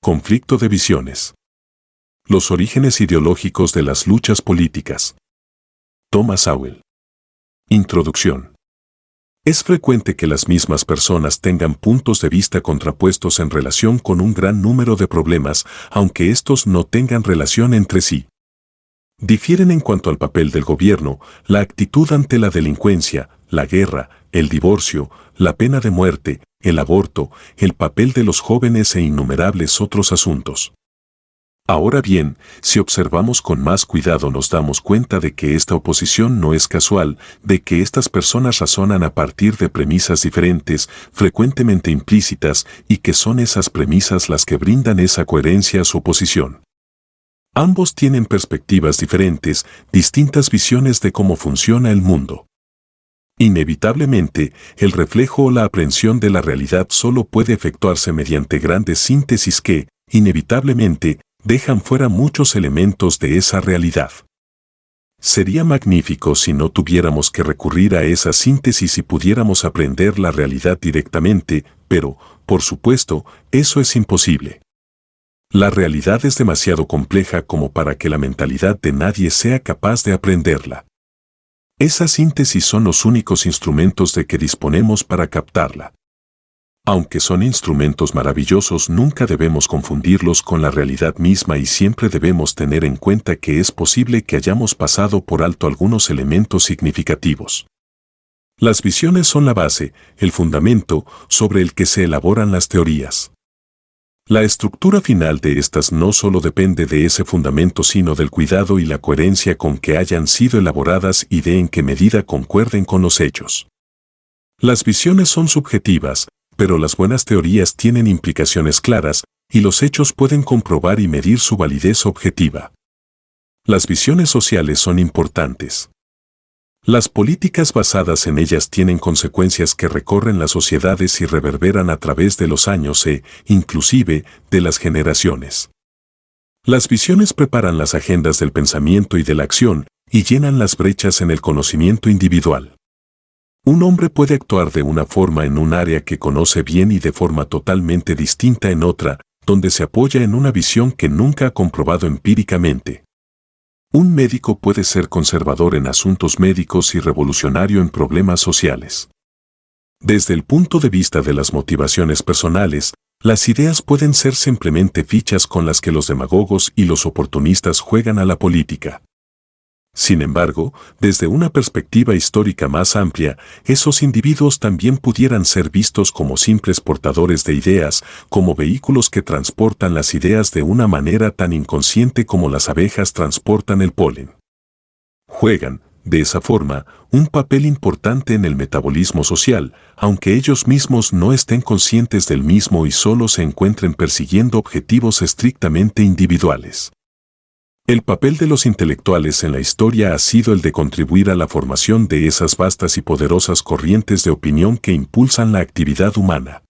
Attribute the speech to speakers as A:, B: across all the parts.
A: Conflicto de visiones. Los orígenes ideológicos de las luchas políticas. Thomas Sowell. Introducción. Es frecuente que las mismas personas tengan puntos de vista contrapuestos en relación con un gran número de problemas, aunque estos no tengan relación entre sí. Difieren en cuanto al papel del gobierno, la actitud ante la delincuencia, la guerra, el divorcio, la pena de muerte, el aborto, el papel de los jóvenes e innumerables otros asuntos. Ahora bien, si observamos con más cuidado nos damos cuenta de que esta oposición no es casual, de que estas personas razonan a partir de premisas diferentes, frecuentemente implícitas, y que son esas premisas las que brindan esa coherencia a su oposición. Ambos tienen perspectivas diferentes, distintas visiones de cómo funciona el mundo. Inevitablemente, el reflejo o la aprehensión de la realidad solo puede efectuarse mediante grandes síntesis que, inevitablemente, dejan fuera muchos elementos de esa realidad. Sería magnífico si no tuviéramos que recurrir a esa síntesis y pudiéramos aprender la realidad directamente, pero, por supuesto, eso es imposible. La realidad es demasiado compleja como para que la mentalidad de nadie sea capaz de aprenderla. Esas síntesis son los únicos instrumentos de que disponemos para captarla. Aunque son instrumentos maravillosos, nunca debemos confundirlos con la realidad misma y siempre debemos tener en cuenta que es posible que hayamos pasado por alto algunos elementos significativos. Las visiones son la base, el fundamento, sobre el que se elaboran las teorías. La estructura final de estas no solo depende de ese fundamento sino del cuidado y la coherencia con que hayan sido elaboradas y de en qué medida concuerden con los hechos. Las visiones son subjetivas, pero las buenas teorías tienen implicaciones claras, y los hechos pueden comprobar y medir su validez objetiva. Las visiones sociales son importantes. Las políticas basadas en ellas tienen consecuencias que recorren las sociedades y reverberan a través de los años e, inclusive, de las generaciones. Las visiones preparan las agendas del pensamiento y de la acción, y llenan las brechas en el conocimiento individual. Un hombre puede actuar de una forma en un área que conoce bien y de forma totalmente distinta en otra, donde se apoya en una visión que nunca ha comprobado empíricamente. Un médico puede ser conservador en asuntos médicos y revolucionario en problemas sociales. Desde el punto de vista de las motivaciones personales, las ideas pueden ser simplemente fichas con las que los demagogos y los oportunistas juegan a la política. Sin embargo, desde una perspectiva histórica más amplia, esos individuos también pudieran ser vistos como simples portadores de ideas, como vehículos que transportan las ideas de una manera tan inconsciente como las abejas transportan el polen. Juegan, de esa forma, un papel importante en el metabolismo social, aunque ellos mismos no estén conscientes del mismo y solo se encuentren persiguiendo objetivos estrictamente individuales. El papel de los intelectuales en la historia ha sido el de contribuir a la formación de esas vastas y poderosas corrientes de opinión que impulsan la actividad humana.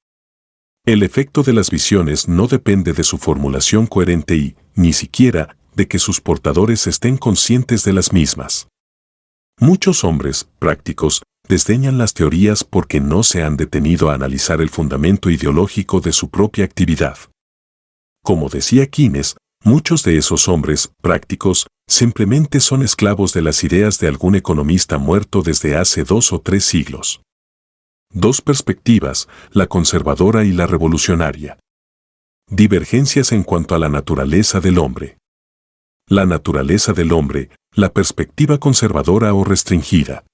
A: El efecto de las visiones no depende de su formulación coherente y, ni siquiera, de que sus portadores estén conscientes de las mismas. Muchos hombres, prácticos, desdeñan las teorías porque no se han detenido a analizar el fundamento ideológico de su propia actividad. Como decía Keynes, muchos de esos hombres, prácticos, simplemente son esclavos de las ideas de algún economista muerto desde hace 2 o 3 siglos. Dos perspectivas, la conservadora y la revolucionaria. Divergencias en cuanto a la naturaleza del hombre. La naturaleza del hombre, la perspectiva conservadora o restringida.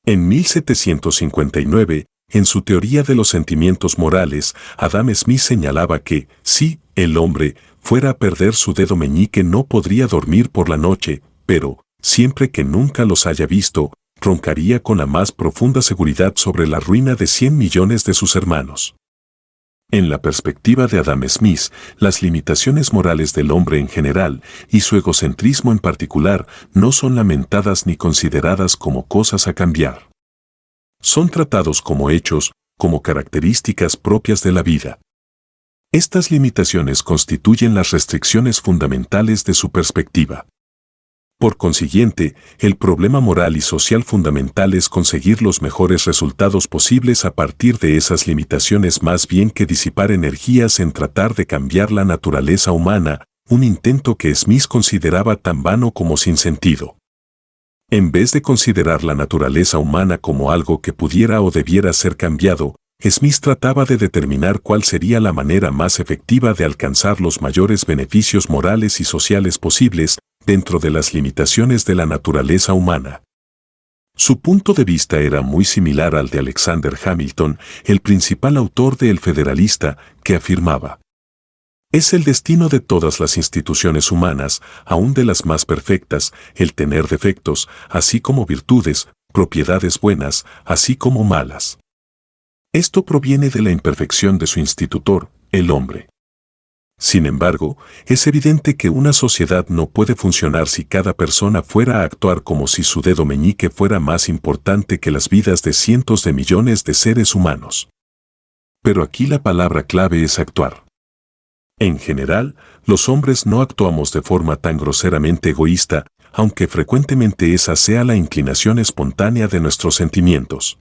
A: En 1759, en su teoría de los sentimientos morales, Adam Smith señalaba que, si el hombre fuera a perder su dedo meñique no podría dormir por la noche, pero, siempre que nunca los haya visto, roncaría con la más profunda seguridad sobre la ruina de 100 millones de sus hermanos. En la perspectiva de Adam Smith, las limitaciones morales del hombre en general, y su egocentrismo en particular, no son lamentadas ni consideradas como cosas a cambiar. Son tratados como hechos, como características propias de la vida. Estas limitaciones constituyen las restricciones fundamentales de su perspectiva. Por consiguiente, el problema moral y social fundamental es conseguir los mejores resultados posibles a partir de esas limitaciones más bien que disipar energías en tratar de cambiar la naturaleza humana, un intento que Smith consideraba tan vano como sin sentido. En vez de considerar la naturaleza humana como algo que pudiera o debiera ser cambiado, Smith trataba de determinar cuál sería la manera más efectiva de alcanzar los mayores beneficios morales y sociales posibles dentro de las limitaciones de la naturaleza humana. Su punto de vista era muy similar al de Alexander Hamilton, el principal autor de El Federalista, que afirmaba: es el destino de todas las instituciones humanas, aun de las más perfectas, el tener defectos, así como virtudes, propiedades buenas, así como malas. Esto proviene de la imperfección de su institutor, el hombre. Sin embargo, es evidente que una sociedad no puede funcionar si cada persona fuera a actuar como si su dedo meñique fuera más importante que las vidas de cientos de millones de seres humanos. Pero aquí la palabra clave es actuar. En general, los hombres no actuamos de forma tan groseramente egoísta, aunque frecuentemente esa sea la inclinación espontánea de nuestros sentimientos.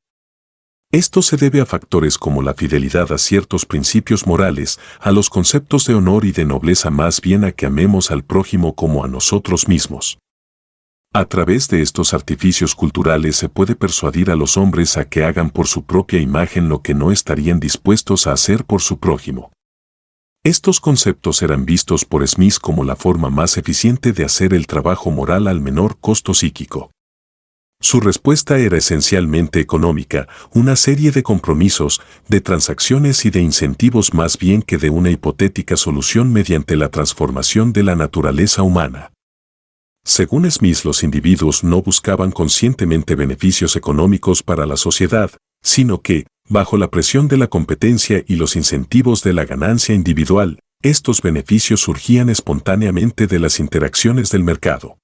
A: Esto se debe a factores como la fidelidad a ciertos principios morales, a los conceptos de honor y de nobleza, más bien a que amemos al prójimo como a nosotros mismos. A través de estos artificios culturales se puede persuadir a los hombres a que hagan por su propia imagen lo que no estarían dispuestos a hacer por su prójimo. Estos conceptos eran vistos por Smith como la forma más eficiente de hacer el trabajo moral al menor costo psíquico. Su respuesta era esencialmente económica, una serie de compromisos, de transacciones y de incentivos más bien que de una hipotética solución mediante la transformación de la naturaleza humana. Según Smith, los individuos no buscaban conscientemente beneficios económicos para la sociedad, sino que, bajo la presión de la competencia y los incentivos de la ganancia individual, estos beneficios surgían espontáneamente de las interacciones del mercado.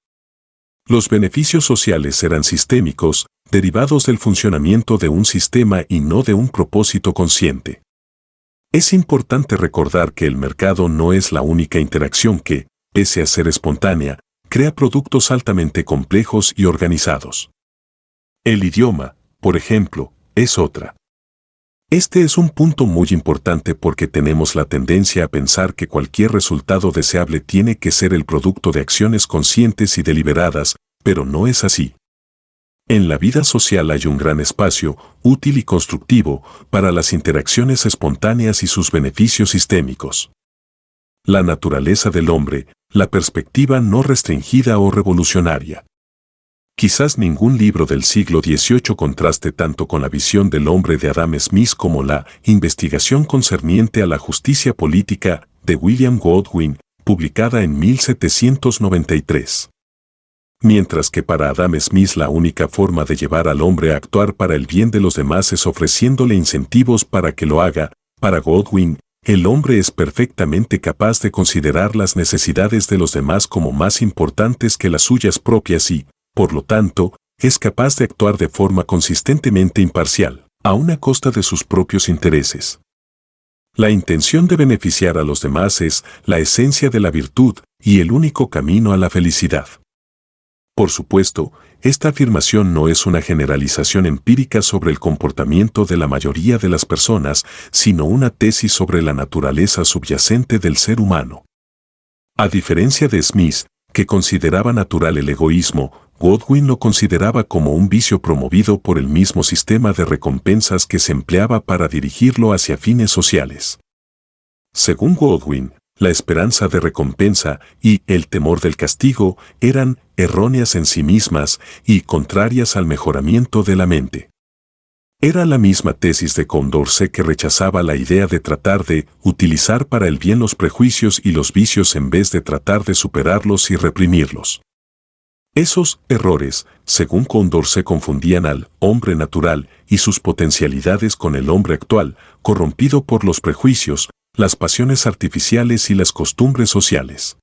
A: Los beneficios sociales eran sistémicos, derivados del funcionamiento de un sistema y no de un propósito consciente. Es importante recordar que el mercado no es la única interacción que, pese a ser espontánea, crea productos altamente complejos y organizados. El idioma, por ejemplo, es otra. Este es un punto muy importante porque tenemos la tendencia a pensar que cualquier resultado deseable tiene que ser el producto de acciones conscientes y deliberadas, pero no es así. En la vida social hay un gran espacio, útil y constructivo, para las interacciones espontáneas y sus beneficios sistémicos. La naturaleza del hombre, la perspectiva no restringida o revolucionaria. Quizás ningún libro del siglo XVIII contraste tanto con la visión del hombre de Adam Smith como la Investigación concerniente a la justicia política de William Godwin, publicada en 1793. Mientras que para Adam Smith la única forma de llevar al hombre a actuar para el bien de los demás es ofreciéndole incentivos para que lo haga, para Godwin, el hombre es perfectamente capaz de considerar las necesidades de los demás como más importantes que las suyas propias y, por lo tanto, es capaz de actuar de forma consistentemente imparcial, aun a costa de sus propios intereses. La intención de beneficiar a los demás es la esencia de la virtud y el único camino a la felicidad. Por supuesto, esta afirmación no es una generalización empírica sobre el comportamiento de la mayoría de las personas, sino una tesis sobre la naturaleza subyacente del ser humano. A diferencia de Smith, que consideraba natural el egoísmo, Godwin lo consideraba como un vicio promovido por el mismo sistema de recompensas que se empleaba para dirigirlo hacia fines sociales. Según Godwin, la esperanza de recompensa y el temor del castigo eran erróneas en sí mismas y contrarias al mejoramiento de la mente. Era la misma tesis de Condorcet, que rechazaba la idea de tratar de utilizar para el bien los prejuicios y los vicios en vez de tratar de superarlos y reprimirlos. Esos errores, según Condorcet, confundían al hombre natural y sus potencialidades con el hombre actual, corrompido por los prejuicios, las pasiones artificiales y las costumbres sociales.